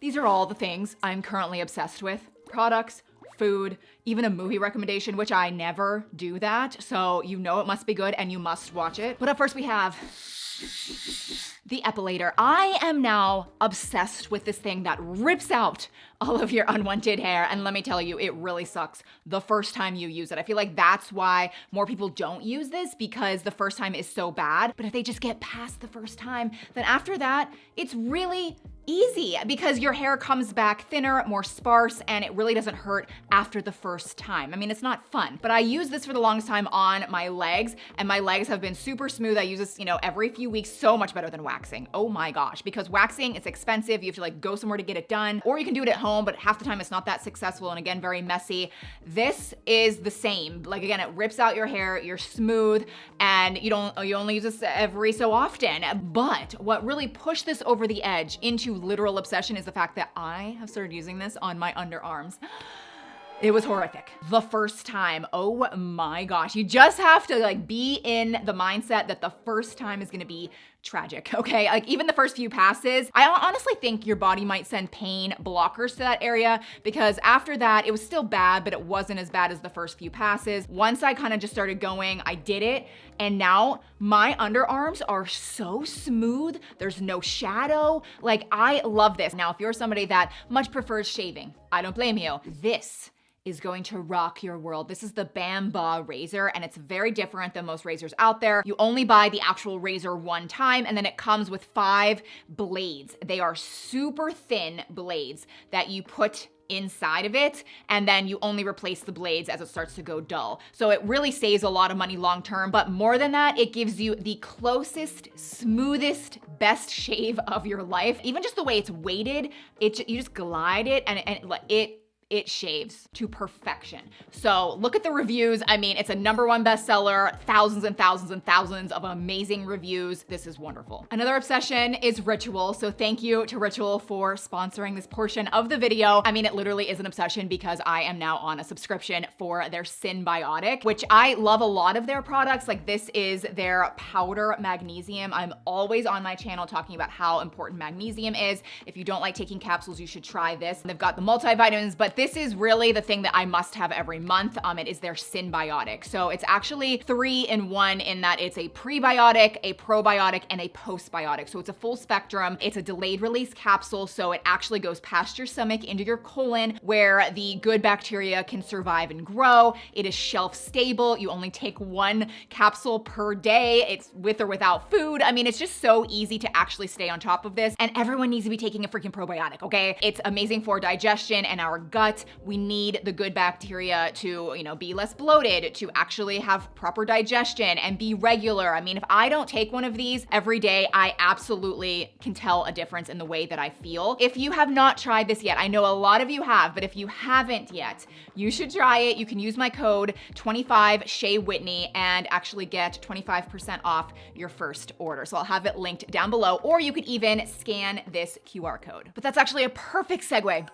These are all the things I'm currently obsessed with. Products, food, even a movie recommendation, which I never do that. So you know it must be good and you must watch it. But up first we have the epilator. I am now obsessed with this thing that rips out all of your unwanted hair. And let me tell you, it really sucks the first time you use it. I feel like that's why more people don't use this, because the first time is so bad. But if they just get past the first time, then after that, it's really easy because your hair comes back thinner, more sparse, and it really doesn't hurt after the first time. I mean, it's not fun, but I use this for the longest time on my legs, and my legs have been super smooth. I use this, every few weeks, so much better than waxing. Oh my gosh, because waxing, it's expensive. You have to like go somewhere to get it done, or you can do it at home, but half the time it's not that successful, and again, very messy. This is the same. Like again, it rips out your hair, you're smooth, and you only use this every so often. But what really pushed this over the edge into literal obsession is the fact that I have started using this on my underarms. It was horrific. The first time, oh my gosh. You just have to like be in the mindset that the first time is gonna be tragic, okay? Like even the first few passes, I honestly think your body might send pain blockers to that area, because after that, it was still bad, but it wasn't as bad as the first few passes. Once I kind of just started going, I did it, and now my underarms are so smooth. There's no shadow. Like I love this. Now, if you're somebody that much prefers shaving, I don't blame you. This is going to rock your world. This is the Bamba razor, and it's very different than most razors out there. You only buy the actual razor one time, and then it comes with 5 blades. They are super thin blades that you put inside of it, and then you only replace the blades as it starts to go dull. So it really saves a lot of money long term, but more than that, it gives you the closest, smoothest, best shave of your life. Even just the way it's weighted, you just glide it, and it shaves to perfection. So look at the reviews. I mean, it's a #1 bestseller, thousands and thousands and thousands of amazing reviews. This is wonderful. Another obsession is Ritual. So thank you to Ritual for sponsoring this portion of the video. I mean, it literally is an obsession because I am now on a subscription for their Synbiotic, which I love a lot of their products. Like this is their powder magnesium. I'm always on my channel talking about how important magnesium is. If you don't like taking capsules, you should try this. They've got the multivitamins, but this is really the thing that I must have every month. It is their Synbiotic. So it's actually 3-in-1 in that it's a prebiotic, a probiotic, and a postbiotic. So it's a full spectrum. It's a delayed release capsule. So it actually goes past your stomach into your colon where the good bacteria can survive and grow. It is shelf stable. You only take 1 capsule per day. It's with or without food. I mean, it's just so easy to actually stay on top of this. And everyone needs to be taking a freaking probiotic, okay? It's amazing for digestion and our gut. We need the good bacteria to, be less bloated, to actually have proper digestion and be regular. I mean, if I don't take one of these every day, I absolutely can tell a difference in the way that I feel. If you have not tried this yet, I know a lot of you have, but if you haven't yet, you should try it. You can use my code 25 Shea Whitney and actually get 25% off your first order. So I'll have it linked down below, or you could even scan this QR code. But that's actually a perfect segue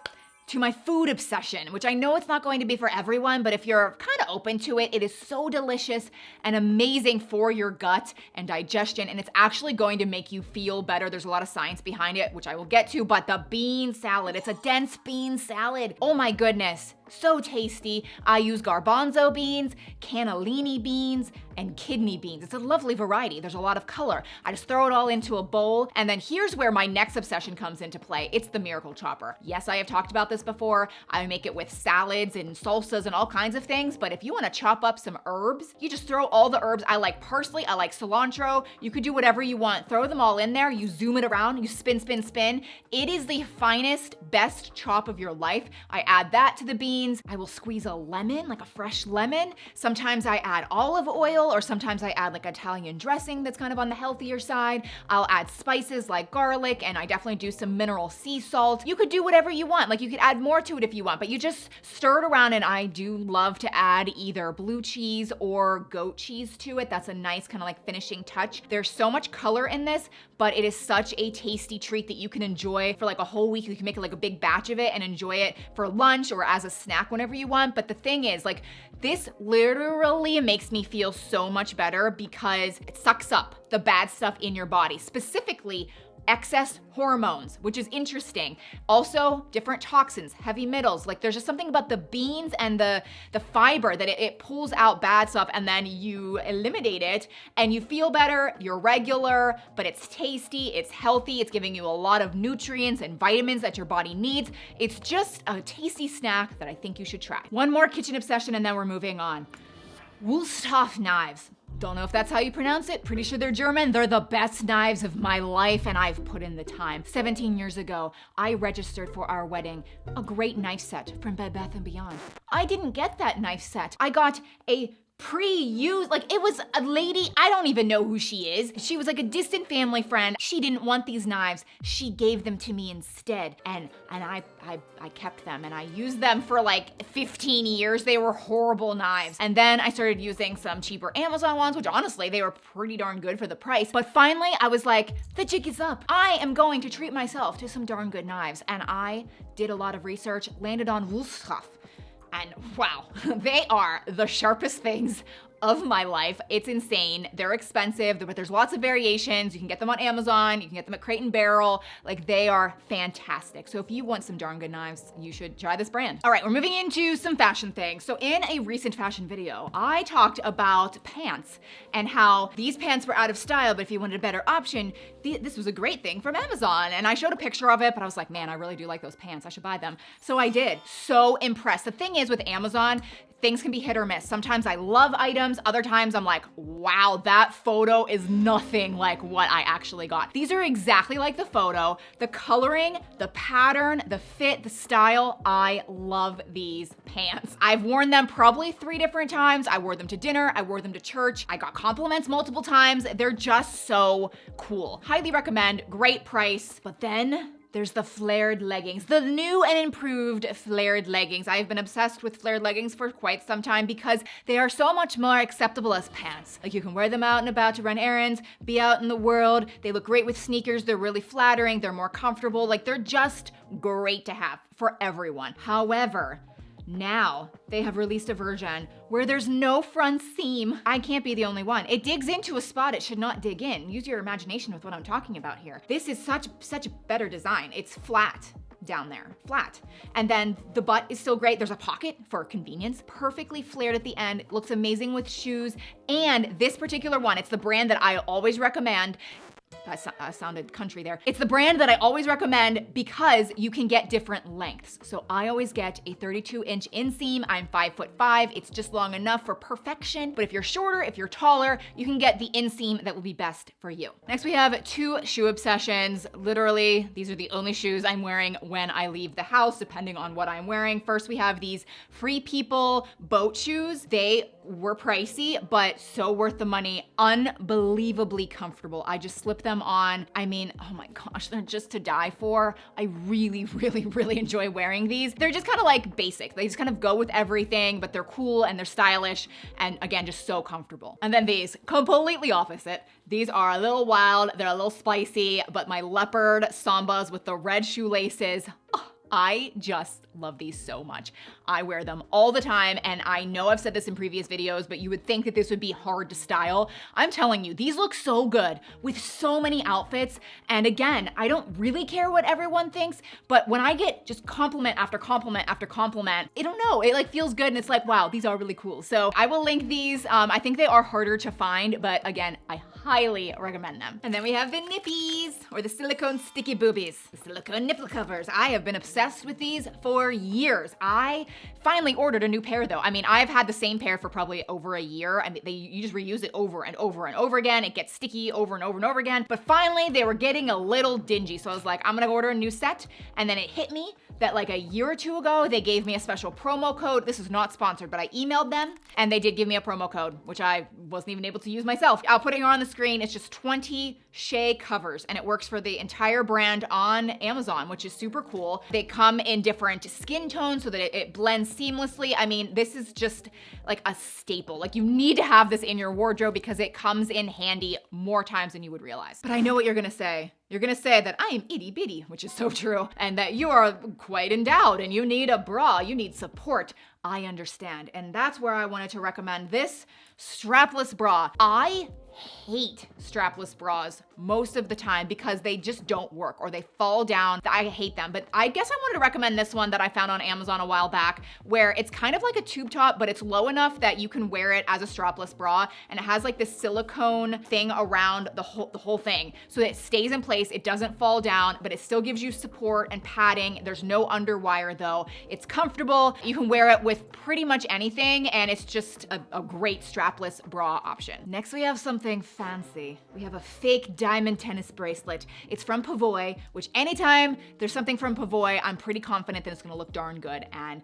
to my food obsession, which I know it's not going to be for everyone, but if you're kind of open to it, it is so delicious and amazing for your gut and digestion, and it's actually going to make you feel better. There's a lot of science behind it, which I will get to, but the bean salad, it's a dense bean salad. Oh my goodness, so tasty. I use Garbanzo beans, Cannellini beans, and kidney beans. It's a lovely variety. There's a lot of color. I just throw it all into a bowl, and then here's where my next obsession comes into play. It's the Miracle Chopper. Yes, I have talked about this before. I make it with salads and salsas and all kinds of things, but if you wanna chop up some herbs, you just throw all the herbs. I like parsley, I like cilantro. You could do whatever you want. Throw them all in there, you zoom it around, you spin, spin, spin. It is the finest, best chop of your life. I add that to the beans. I will squeeze a lemon, like a fresh lemon. Sometimes I add olive oil, or sometimes I add like Italian dressing that's kind of on the healthier side. I'll add spices like garlic, and I definitely do some mineral sea salt. You could do whatever you want. Like you could add more to it if you want, but you just stir it around, and I do love to add either blue cheese or goat cheese to it. That's a nice kind of like finishing touch. There's so much color in this, but it is such a tasty treat that you can enjoy for like a whole week. You can make like a big batch of it and enjoy it for lunch or as a snack whenever you want. But the thing is, like, this literally makes me feel so much better because it sucks up the bad stuff in your body, specifically excess hormones, which is interesting. Also, different toxins, heavy metals. Like there's just something about the beans and the fiber that it pulls out bad stuff, and then you eliminate it and you feel better, you're regular, but it's tasty, it's healthy, it's giving you a lot of nutrients and vitamins that your body needs. It's just a tasty snack that I think you should try. One more kitchen obsession and then we're moving on. Wulstoff knives. Don't know if that's how you pronounce it. Pretty sure they're German. They're the best knives of my life and I've put in the time. 17 years ago, I registered for our wedding a great knife set from Bed Bath & Beyond. I didn't get that knife set. I got a pre-used, like it was a lady, I don't even know who she is. She was like a distant family friend. She didn't want these knives. She gave them to me instead. And I kept them and I used them for like 15 years. They were horrible knives. And then I started using some cheaper Amazon ones, which honestly, they were pretty darn good for the price. But finally I was like, the jig is up. I am going to treat myself to some darn good knives. And I did a lot of research, landed on Wulstoff. And wow, they are the sharpest things of my life. It's insane. They're expensive, but there's lots of variations. You can get them on Amazon, you can get them at Crate & Barrel. Like they are fantastic. So if you want some darn good knives, you should try this brand. All right, we're moving into some fashion things. So in a recent fashion video, I talked about pants and how these pants were out of style, but if you wanted a better option, this was a great thing from Amazon. And I showed a picture of it, but I was like, man, I really do like those pants. I should buy them. So I did. So impressed. The thing is with Amazon, things can be hit or miss. Sometimes I love items, other times I'm like, wow, that photo is nothing like what I actually got. These are exactly like the photo, the coloring, the pattern, the fit, the style. I love these pants. I've worn them probably 3 different times. I wore them to dinner, I wore them to church. I got compliments multiple times. They're just so cool. Highly recommend, great price. But then there's the flared leggings, the new and improved flared leggings. I've been obsessed with flared leggings for quite some time because they are so much more acceptable as pants. Like you can wear them out and about to run errands, be out in the world. They look great with sneakers. They're really flattering. They're more comfortable. Like they're just great to have for everyone. However, now they have released a version where there's no front seam. I can't be the only one. It digs into a spot it should not dig in. Use your imagination with what I'm talking about here. This is such a better design. It's flat down there, flat. And then the butt is still great. There's a pocket for convenience, perfectly flared at the end. It looks amazing with shoes. And this particular one, it's the brand that I always recommend. I sounded country there. It's the brand that I always recommend because you can get different lengths. So I always get a 32-inch inseam. I'm 5'5". It's just long enough for perfection. But if you're shorter, if you're taller, you can get the inseam that will be best for you. Next, we have 2 shoe obsessions. Literally, these are the only shoes I'm wearing when I leave the house, depending on what I'm wearing. First, we have these Free People boat shoes. They were pricey, but so worth the money. Unbelievably comfortable. I just slipped them on. I mean, oh my gosh, they're just to die for. I really enjoy wearing these. They're just kind of like basic. They just kind of go with everything, but they're cool and they're stylish. And again, just so comfortable. And then these, completely opposite. These are a little wild. They're a little spicy, but my leopard Sambas with the red shoelaces. Oh, I just love these so much. I wear them all the time, and I know I've said this in previous videos, but you would think that this would be hard to style. I'm telling you, these look so good with so many outfits. And again, I don't really care what everyone thinks, but when I get just compliment after compliment after compliment, I don't know, it like feels good and it's like, wow, these are really cool. So I will link these. I think they are harder to find, but again, I highly recommend them. And then we have the nippies, or the silicone sticky boobies, the silicone nipple covers. I have been obsessed with these for years. I finally ordered a new pair though. I mean, I've had the same pair for probably over a year. I mean, you just reuse it over and over and over again. It gets sticky over and over and over again. But finally, they were getting a little dingy. So I was like, I'm gonna order a new set. And then it hit me that like a year or 2 ago, they gave me a special promo code. This is not sponsored, but I emailed them and they did give me a promo code, which I wasn't even able to use myself. I'll put it here on the screen. It's just 20 Shea covers and it works for the entire brand on Amazon, which is super cool. They come in different skin tones so that it blends seamlessly. I mean, this is just like a staple. Like you need to have this in your wardrobe because it comes in handy more times than you would realize. But I know what you're gonna say. You're gonna say that I am itty bitty, which is so true, and that you are quite endowed and you need a bra, you need support. I understand, and that's where I wanted to recommend this strapless bra. I hate strapless bras most of the time because they just don't work or they fall down. I hate them, but I guess I wanted to recommend this one that I found on Amazon a while back, where it's kind of like a tube top, but it's low enough that you can wear it as a strapless bra, and it has like this silicone thing around the whole thing so that it stays in place, it doesn't fall down, but it still gives you support and padding. There's no underwire though. It's comfortable. You can wear it with pretty much anything, and it's just a great strapless bra option. Next, we have something fancy. We have a fake diamond tennis bracelet. It's from Pavoy, which anytime there's something from Pavoy, I'm pretty confident that it's gonna look darn good, and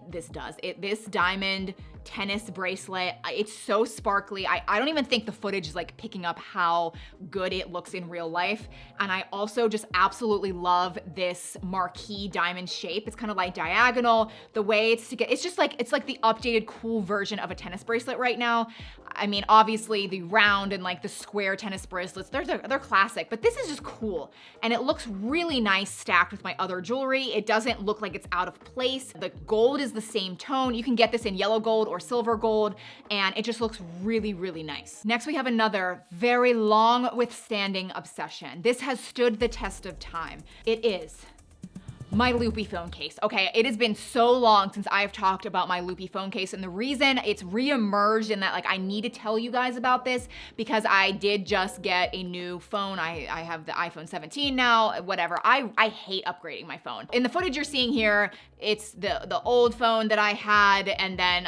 this does. This diamond tennis bracelet, it's so sparkly. I don't even think the footage is like picking up how good it looks in real life. And I also just absolutely love this marquee diamond shape. It's kind of like diagonal, the way it's just like, it's like the updated cool version of a tennis bracelet right now. I mean, obviously the round and like the square tennis bracelets, they're classic, but this is just cool. And it looks really nice stacked with my other jewelry. It doesn't look like it's out of place. The gold is the same tone. You can get this in yellow gold or silver gold, and it just looks really, really nice. Next, we have another very long withstanding obsession. This has stood the test of time. It is my Loopy phone case. Okay, it has been so long since I've talked about my Loopy phone case, and the reason it's reemerged in that, like, I need to tell you guys about this because I did just get a new phone. I have the iPhone 17 now, whatever. I hate upgrading my phone. In the footage you're seeing here, it's the old phone that I had, and then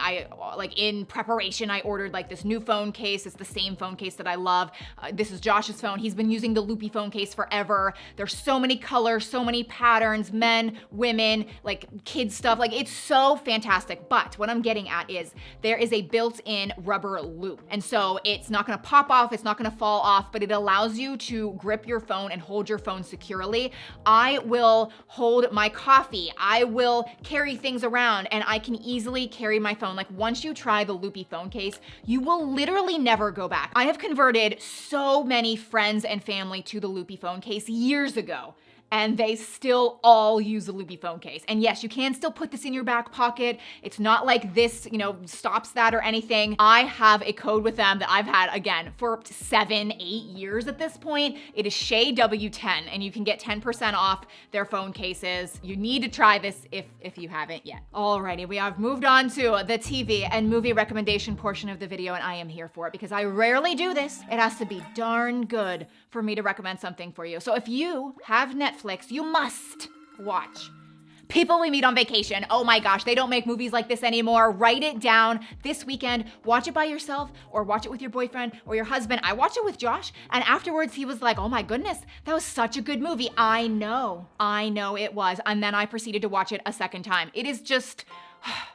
in preparation, I ordered like this new phone case. It's the same phone case that I love. This is Josh's phone. He's been using the Loopy phone case forever. There's so many colors, so many patterns, men, women, like kids stuff. Like, it's so fantastic. But what I'm getting at is there is a built-in rubber loop. And so it's not gonna pop off, it's not gonna fall off, but it allows you to grip your phone and hold your phone securely. I will hold my coffee. I will carry things around, and I can easily carry my phone. Like, once you try the Loopy phone case, you will literally never go back. I have converted so many friends and family to the Loopy phone case years ago, and they still all use the Loopy phone case. And yes, you can still put this in your back pocket. It's not like this, stops that or anything. I have a code with them that I've had, again, for 7, 8 years at this point. It is Shea W10, and you can get 10% off their phone cases. You need to try this if you haven't yet. Alrighty, we have moved on to the TV and movie recommendation portion of the video, and I am here for it because I rarely do this. It has to be darn good for me to recommend something for you. So if you have Netflix, you must watch People We Meet on Vacation. Oh my gosh, they don't make movies like this anymore. Write it down this weekend. Watch it by yourself or watch it with your boyfriend or your husband. I watched it with Josh, and afterwards he was like, oh my goodness, that was such a good movie. I know it was. And then I proceeded to watch it a second time. It is just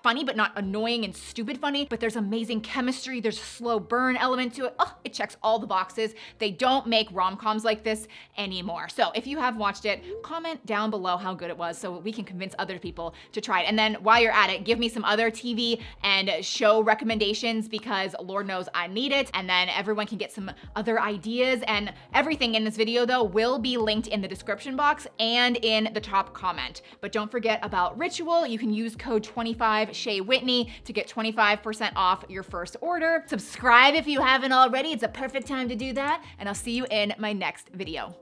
funny, but not annoying and stupid funny, but there's amazing chemistry. There's a slow burn element to it. Oh, it checks all the boxes. They don't make rom-coms like this anymore. So if you have watched it, comment down below how good it was so we can convince other people to try it. And then while you're at it, give me some other TV and show recommendations because Lord knows I need it. And then everyone can get some other ideas, and everything in this video though will be linked in the description box and in the top comment. But don't forget about Ritual. You can use code 25 Shea Whitney to get 25% off your first order. Subscribe if you haven't already. It's a perfect time to do that, and I'll see you in my next video.